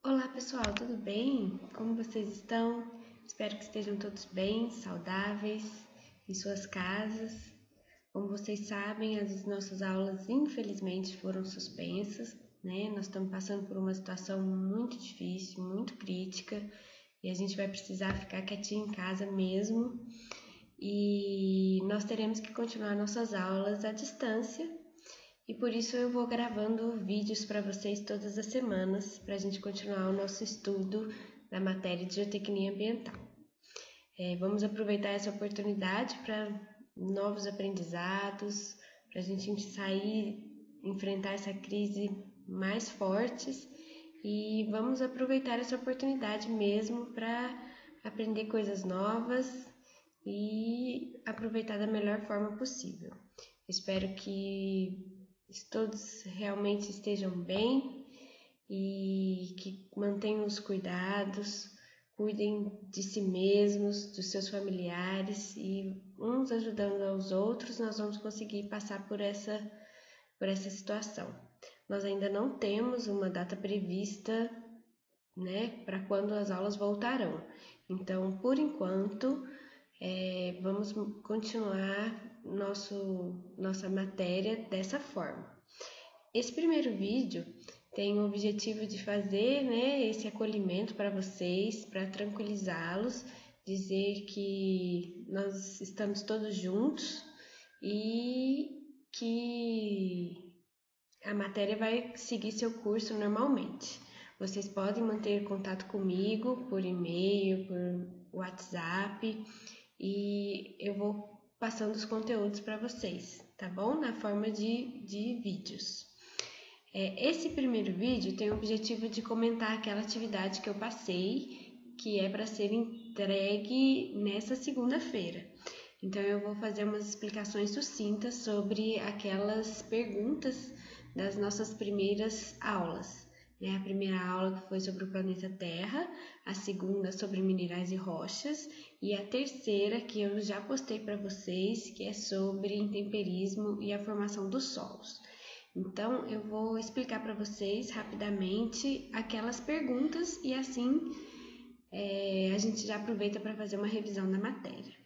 Olá pessoal, tudo bem? Como vocês estão? Espero que estejam todos bem, saudáveis, em suas casas. Como vocês sabem, as nossas aulas infelizmente foram suspensas, né? Nós estamos passando por uma situação muito difícil, muito crítica, e a gente vai precisar ficar quietinho em casa mesmo. E nós teremos que continuar nossas aulas à distância. E por isso eu vou gravando vídeos para vocês todas as semanas, para a gente continuar o nosso estudo da matéria de geotecnia ambiental. Vamos aproveitar essa oportunidade para novos aprendizados, para a gente sair, enfrentar essa crise mais fortes e vamos aproveitar essa oportunidade mesmo para aprender coisas novas e aproveitar da melhor forma possível. Espero que todos realmente estejam bem e que mantenham os cuidados, cuidem de si mesmos, dos seus familiares e uns ajudando aos outros, nós vamos conseguir passar por essa situação. Nós ainda não temos uma data prevista, né, para quando as aulas voltarão. Então, por enquanto, vamos continuar nossa matéria dessa forma. Esse primeiro vídeo tem o objetivo de fazer, né, esse acolhimento para vocês, para tranquilizá-los, dizer que nós estamos todos juntos e que a matéria vai seguir seu curso normalmente. Vocês podem manter contato comigo por e-mail, por WhatsApp, e eu vou passando os conteúdos para vocês, tá bom? Na forma de vídeos. Esse primeiro vídeo tem o objetivo de comentar aquela atividade que eu passei, que é para ser entregue nessa segunda-feira. Então eu vou fazer umas explicações sucintas sobre aquelas perguntas das nossas primeiras aulas. A primeira aula que foi sobre o planeta Terra, a segunda sobre minerais e rochas e a terceira que eu já postei para vocês, que é sobre intemperismo e a formação dos solos. Então eu vou explicar para vocês rapidamente aquelas perguntas e assim a gente já aproveita para fazer uma revisão da matéria.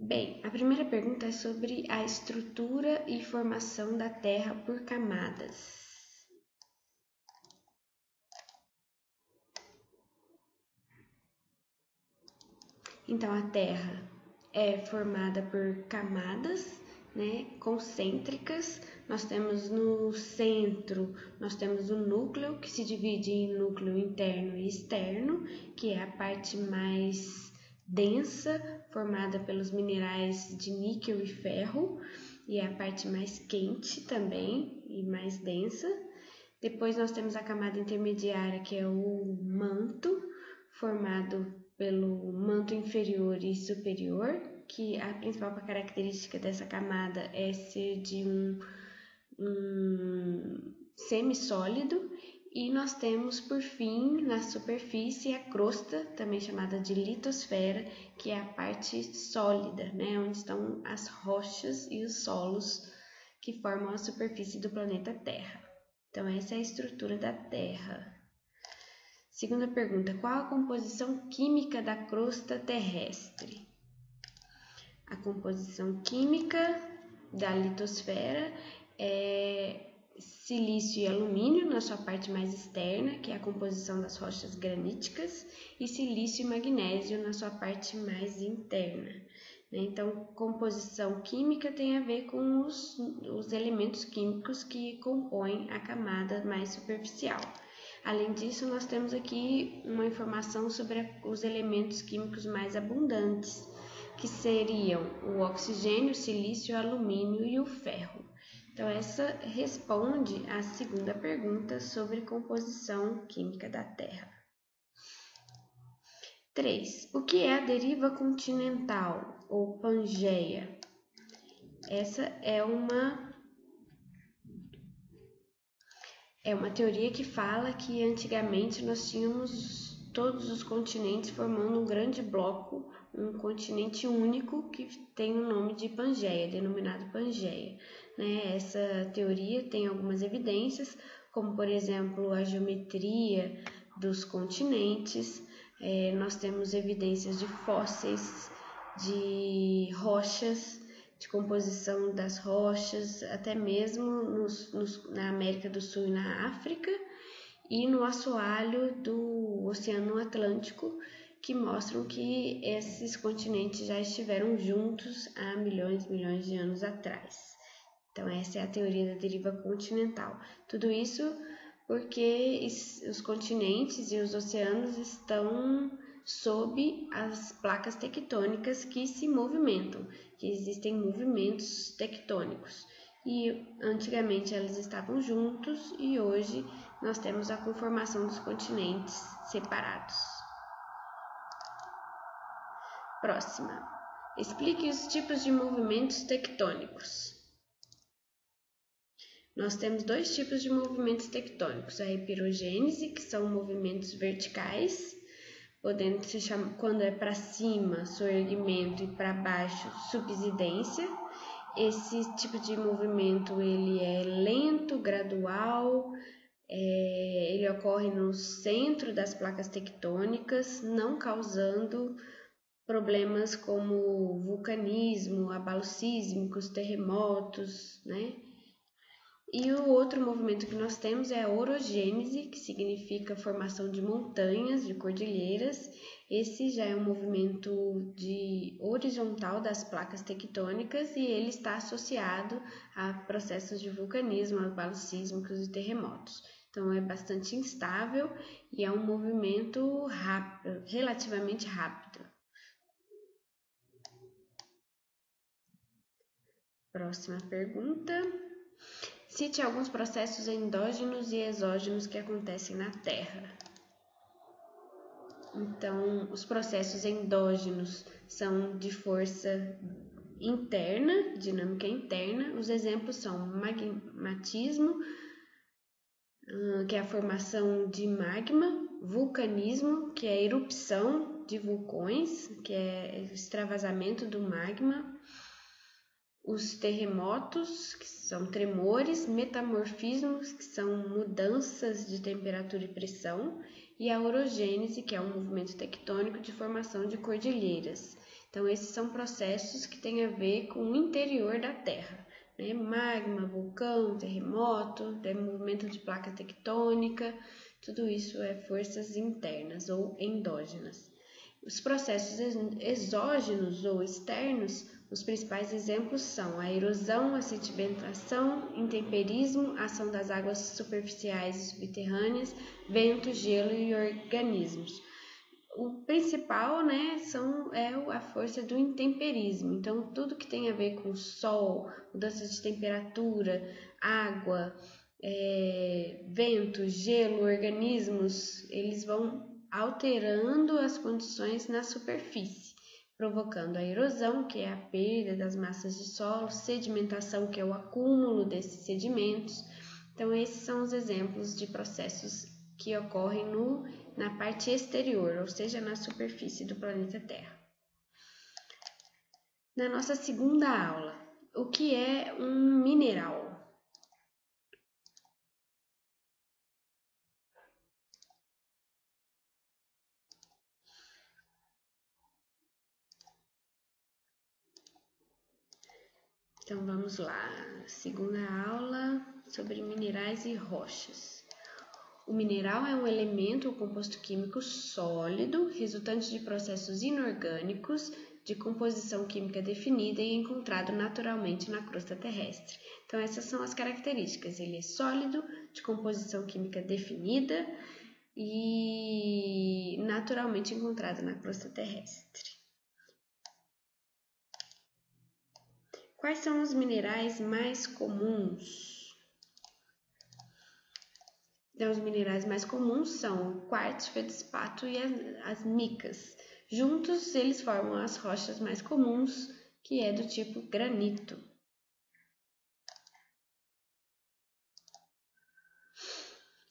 Bem, a primeira pergunta é sobre a estrutura e formação da Terra por camadas. Então, a Terra é formada por camadas, né, concêntricas. Nós temos no centro, nós temos o núcleo, que se divide em núcleo interno e externo, que é a parte mais densa, formada pelos minerais de níquel e ferro, e é a parte mais quente também e mais densa. Depois nós temos a camada intermediária, que é o manto, formado pelo manto inferior e superior, que a principal característica dessa camada é ser de um semissólido. E nós temos, por fim, na superfície, a crosta, também chamada de litosfera, que é a parte sólida, né, onde estão as rochas e os solos que formam a superfície do planeta Terra. Então, essa é a estrutura da Terra. Segunda pergunta, qual a composição química da crosta terrestre? A composição química da litosfera é silício e alumínio na sua parte mais externa, que é a composição das rochas graníticas, e silício e magnésio na sua parte mais interna. Então, composição química tem a ver com os elementos químicos que compõem a camada mais superficial. Além disso, nós temos aqui uma informação sobre os elementos químicos mais abundantes, que seriam o oxigênio, o silício, o alumínio e o ferro. Então, essa responde à segunda pergunta sobre composição química da Terra. 3. O que é a deriva continental ou Pangeia? Essa é uma teoria que fala que antigamente nós tínhamos todos os continentes formando um grande bloco um continente único que tem o nome de Pangeia, denominado Pangeia, né? Essa teoria tem algumas evidências, como por exemplo a geometria dos continentes. Nós temos evidências de fósseis, de rochas, de composição das rochas, até mesmo na América do Sul e na África, e no assoalho do Oceano Atlântico, que mostram que esses continentes já estiveram juntos há milhões de anos atrás. Então essa é a teoria da deriva continental. Tudo isso porque os continentes e os oceanos estão sob as placas tectônicas que se movimentam, que existem movimentos tectônicos. E antigamente elas estavam juntos e hoje nós temos a conformação dos continentes separados. Próxima. Explique os tipos de movimentos tectônicos. Nós temos dois tipos de movimentos tectônicos, a heterogênese, que são movimentos verticais, podendo se chamar, quando é para cima, soerguimento, e para baixo, subsidência. Esse tipo de movimento ele é lento, gradual, ele ocorre no centro das placas tectônicas, não causando problemas como vulcanismo, abalos sísmicos, terremotos, né? E o outro movimento que nós temos é a orogênese, que significa formação de montanhas, de cordilheiras. Esse já é um movimento horizontal das placas tectônicas e ele está associado a processos de vulcanismo, abalos sísmicos e terremotos. Então é bastante instável e é um movimento rápido, relativamente rápido. Próxima pergunta. Cite alguns processos endógenos e exógenos que acontecem na Terra. Então, os processos endógenos são de força interna, dinâmica interna. Os exemplos são magmatismo, que é a formação de magma, vulcanismo, que é a erupção de vulcões, que é o extravasamento do magma, os terremotos, que são tremores, metamorfismos, que são mudanças de temperatura e pressão, e a orogênese, que é um movimento tectônico de formação de cordilheiras. Então, esses são processos que têm a ver com o interior da Terra, né? Magma, vulcão, terremoto, movimento de placa tectônica, tudo isso é forças internas ou endógenas. Os processos exógenos ou externos, os principais exemplos são a erosão, a sedimentação, intemperismo, ação das águas superficiais e subterrâneas, vento, gelo e organismos. O principal, né, é a força do intemperismo. Então, tudo que tem a ver com sol, mudanças de temperatura, água, vento, gelo, organismos, eles vão alterando as condições na superfície, provocando a erosão, que é a perda das massas de solo, sedimentação, que é o acúmulo desses sedimentos. Então, esses são os exemplos de processos que ocorrem na parte exterior, ou seja, na superfície do planeta Terra. Na nossa segunda aula, o que é um mineral? Então vamos lá, segunda aula sobre minerais e rochas. O mineral é um elemento ou composto químico sólido, resultante de processos inorgânicos de composição química definida e encontrado naturalmente na crosta terrestre. Então essas são as características, ele é sólido, de composição química definida e naturalmente encontrado na crosta terrestre. Quais são os minerais mais comuns? Então, os minerais mais comuns são o quartzo, feldspato e as micas. Juntos, eles formam as rochas mais comuns, que é do tipo granito.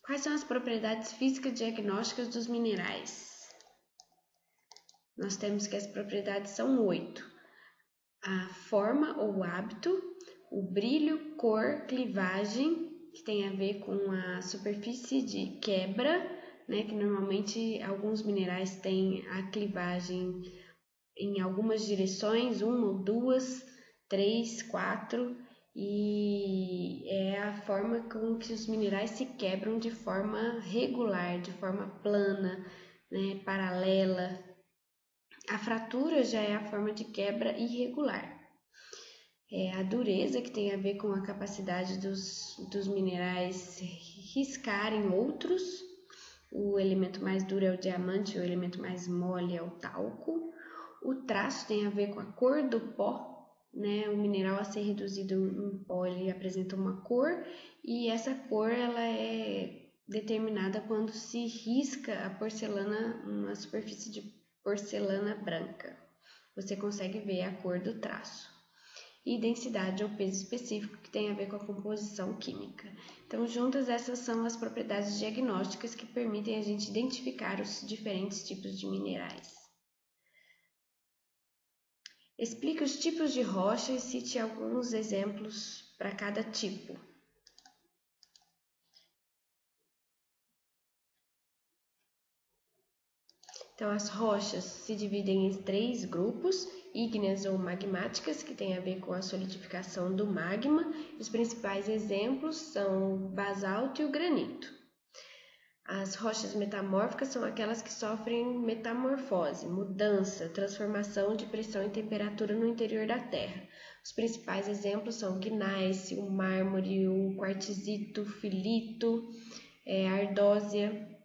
Quais são as propriedades físicas diagnósticas dos minerais? nós temos que as propriedades são 8. A forma ou hábito, o brilho, cor, clivagem, que tem a ver com a superfície de quebra, né, que normalmente alguns minerais têm a clivagem em algumas direções, 1, 2, 3, 4, e é a forma com que os minerais se quebram de forma regular, de forma plana, né, paralela. A fratura já é a forma de quebra irregular. É a dureza, que tem a ver com a capacidade dos minerais riscarem outros. O elemento mais duro é o diamante, o elemento mais mole é o talco. O traço tem a ver com a cor do pó, né? O mineral a ser reduzido em pó, ele apresenta uma cor, e essa cor ela é determinada quando se risca a porcelana, uma superfície de porcelana branca. Você consegue ver a cor do traço. E densidade ou peso específico, que tem a ver com a composição química. Então, juntas, essas são as propriedades diagnósticas que permitem a gente identificar os diferentes tipos de minerais. Explique os tipos de rocha e cite alguns exemplos para cada tipo. Então, as rochas se dividem em 3 grupos: ígneas ou magmáticas, que tem a ver com a solidificação do magma. Os principais exemplos são o basalto e o granito. As rochas metamórficas são aquelas que sofrem metamorfose, mudança, transformação de pressão e temperatura no interior da Terra. Os principais exemplos são o gneiss, o mármore, o quartzito, o filito, a ardósia.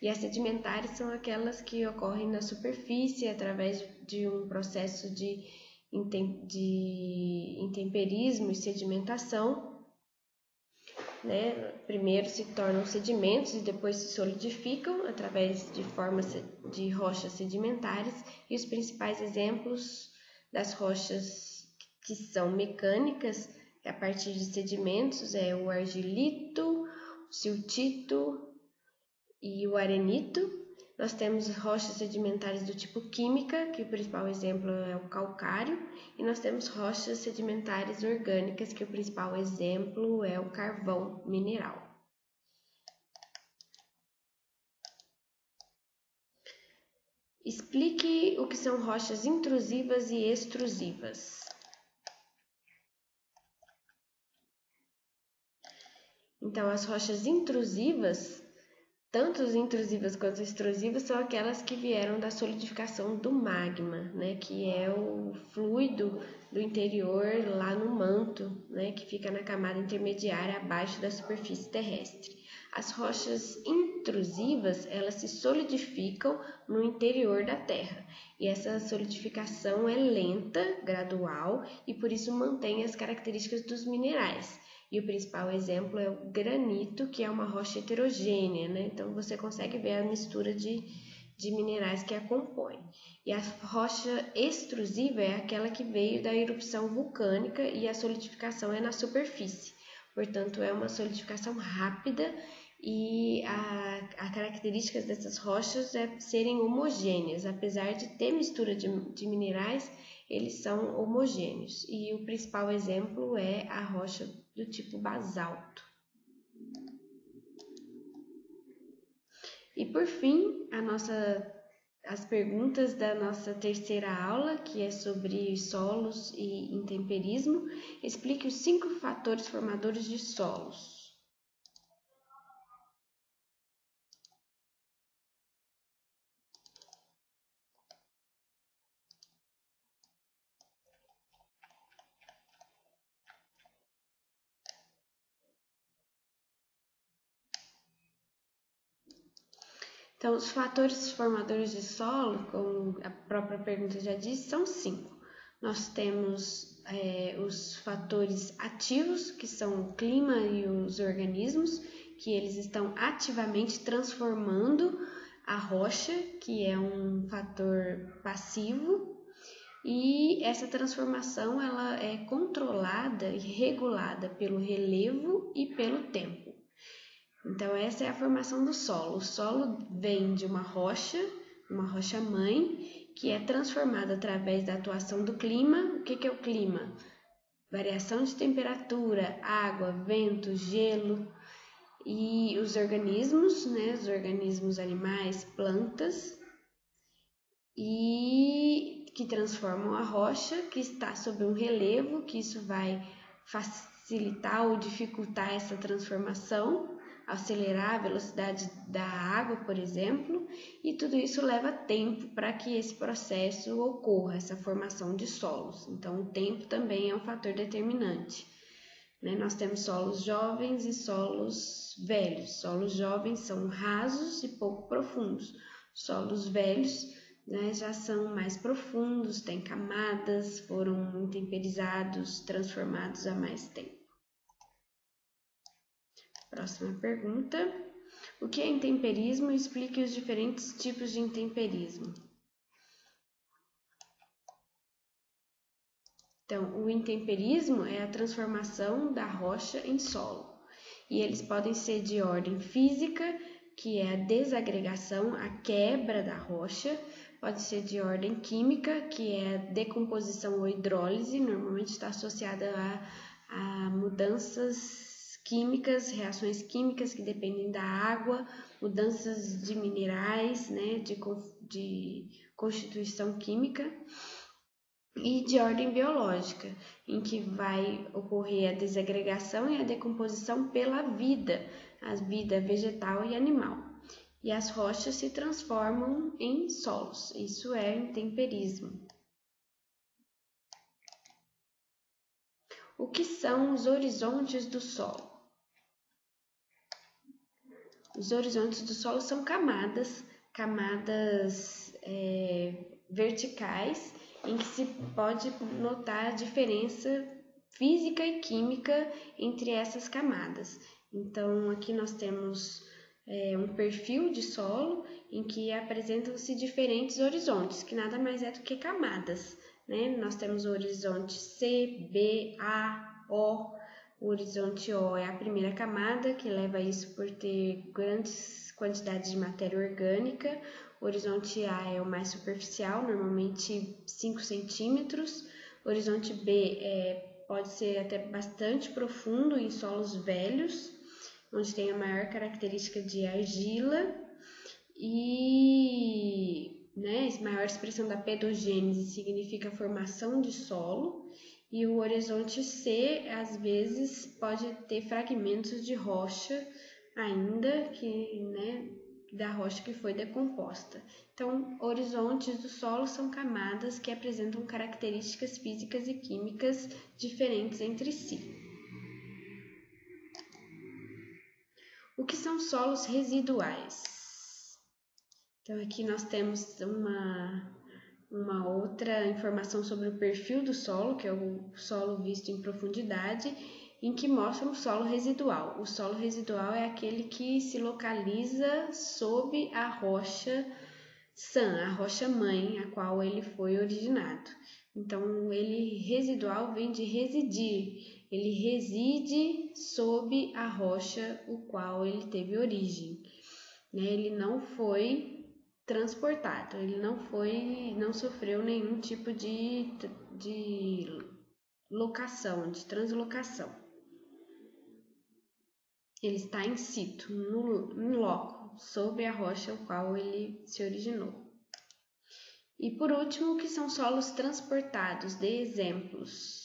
E as sedimentares são aquelas que ocorrem na superfície através de um processo de intemperismo e sedimentação, né? Primeiro se tornam sedimentos e depois se solidificam através de formas de rochas sedimentares. E os principais exemplos das rochas que são mecânicas a partir de sedimentos é o argilito, o siltito e o arenito. Nós temos rochas sedimentares do tipo química, que o principal exemplo é o calcário, e nós temos rochas sedimentares orgânicas, que o principal exemplo é o carvão mineral. Explique o que são rochas intrusivas e extrusivas. Então, as rochas intrusivas, tanto as intrusivas quanto as extrusivas, são aquelas que vieram da solidificação do magma, né, que é o fluido do interior lá no manto, né, que fica na camada intermediária abaixo da superfície terrestre. As rochas intrusivas, elas se solidificam no interior da Terra, e essa solidificação é lenta, gradual, e por isso mantém as características dos minerais. E o principal exemplo é o granito, que é uma rocha heterogênea, né? Então você consegue ver a mistura de minerais que a compõem. E a rocha extrusiva é aquela que veio da erupção vulcânica e a solidificação é na superfície. Portanto, é uma solidificação rápida e a característica dessas rochas é serem homogêneas. Apesar de ter mistura de minerais, eles são homogêneos. E o principal exemplo é a rocha do tipo basalto. E por fim, as perguntas da nossa terceira aula, que é sobre solos e intemperismo. Explique os 5 fatores formadores de solos. Então, os fatores formadores de solo, como a própria pergunta já disse, são 5. Nós temos os fatores ativos, que são o clima e os organismos, que eles estão ativamente transformando a rocha, que é um fator passivo, e essa transformação ela é controlada e regulada pelo relevo e pelo tempo. Então, essa é a formação do solo. O solo vem de uma rocha mãe, que é transformado através da atuação do clima. O que é o clima? Variação de temperatura, água, vento, gelo e os organismos, né? Os organismos animais, plantas, e que transformam a rocha que está sob um relevo, que isso vai facilitar ou dificultar essa transformação, acelerar a velocidade da água, por exemplo, e tudo isso leva tempo para que esse processo ocorra, essa formação de solos. Então, o tempo também é um fator determinante. Nós temos solos jovens e solos velhos. Solos jovens são rasos e pouco profundos. Solos velhos, já são mais profundos, têm camadas, foram intemperizados, transformados há mais tempo. Próxima pergunta. O que é intemperismo? Explique os diferentes tipos de intemperismo. Então, o intemperismo é a transformação da rocha em solo. E eles podem ser de ordem física, que é a desagregação, a quebra da rocha. Pode ser de ordem química, que é a decomposição ou hidrólise, normalmente está associada a mudanças químicas, reações químicas que dependem da água, mudanças de minerais, de constituição química. E de ordem biológica, em que vai ocorrer a desagregação e a decomposição pela vida, a vida vegetal e animal. E as rochas se transformam em solos, isso é intemperismo. O que são os horizontes do solo? Os horizontes do solo são camadas verticais, em que se pode notar a diferença física e química entre essas camadas. Então, aqui nós temos um perfil de solo em que apresentam-se diferentes horizontes, que nada mais é do que camadas, Nós temos o horizonte C, B, A, O. O horizonte O é a primeira camada, que leva a isso por ter grandes quantidades de matéria orgânica. O horizonte A é o mais superficial, normalmente 5 centímetros. O horizonte B pode ser até bastante profundo em solos velhos, onde tem a maior característica de argila e maior expressão da pedogênese significa formação de solo. E o horizonte C, às vezes, pode ter fragmentos de rocha ainda, da rocha que foi decomposta. Então, horizontes do solo são camadas que apresentam características físicas e químicas diferentes entre si. O que são solos residuais? Então, aqui nós temos uma outra informação sobre o perfil do solo, que é o solo visto em profundidade, em que mostra o solo residual. O solo residual é aquele que se localiza sob a rocha sã, a rocha mãe, a qual ele foi originado. Então, ele residual vem de residir, ele reside sob a rocha o qual ele teve origem. Ele não foi transportado, ele não sofreu nenhum tipo de locação, de translocação. Ele está in situ, no loco, sob a rocha o qual ele se originou. E por último, o que são solos transportados? Dê exemplos.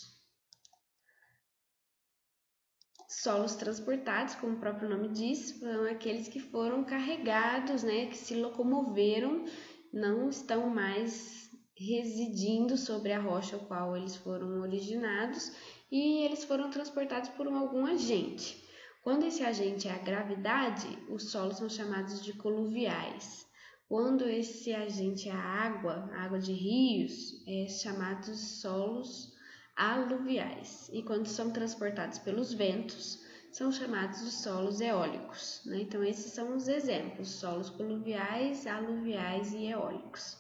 Solos transportados, como o próprio nome diz, são aqueles que foram carregados, que se locomoveram, não estão mais residindo sobre a rocha ao qual eles foram originados e eles foram transportados por algum agente. Quando esse agente é a gravidade, os solos são chamados de coluviais. Quando esse agente é a água de rios, é chamados solos aluviais. E quando são transportados pelos ventos, são chamados de solos eólicos. Então, esses são os exemplos: solos coluviais, aluviais e eólicos.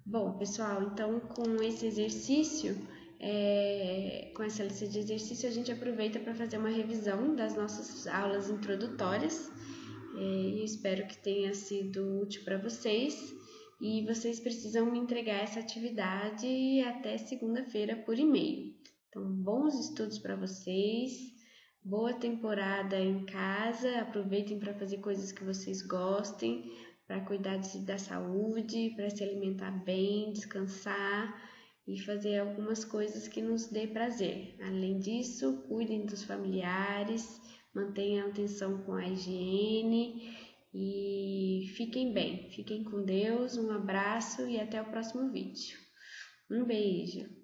Bom, pessoal, então com esse exercício, com essa lista de exercício, a gente aproveita para fazer uma revisão das nossas aulas introdutórias. E espero que tenha sido útil para vocês. e vocês precisam me entregar essa atividade até segunda-feira por e-mail. Então, bons estudos para vocês, boa temporada em casa, aproveitem para fazer coisas que vocês gostem, para cuidar da saúde, para se alimentar bem, descansar e fazer algumas coisas que nos dê prazer. Além disso, cuidem dos familiares, mantenham atenção com a higiene e fiquem bem, fiquem com Deus, um abraço e até o próximo vídeo. Um beijo!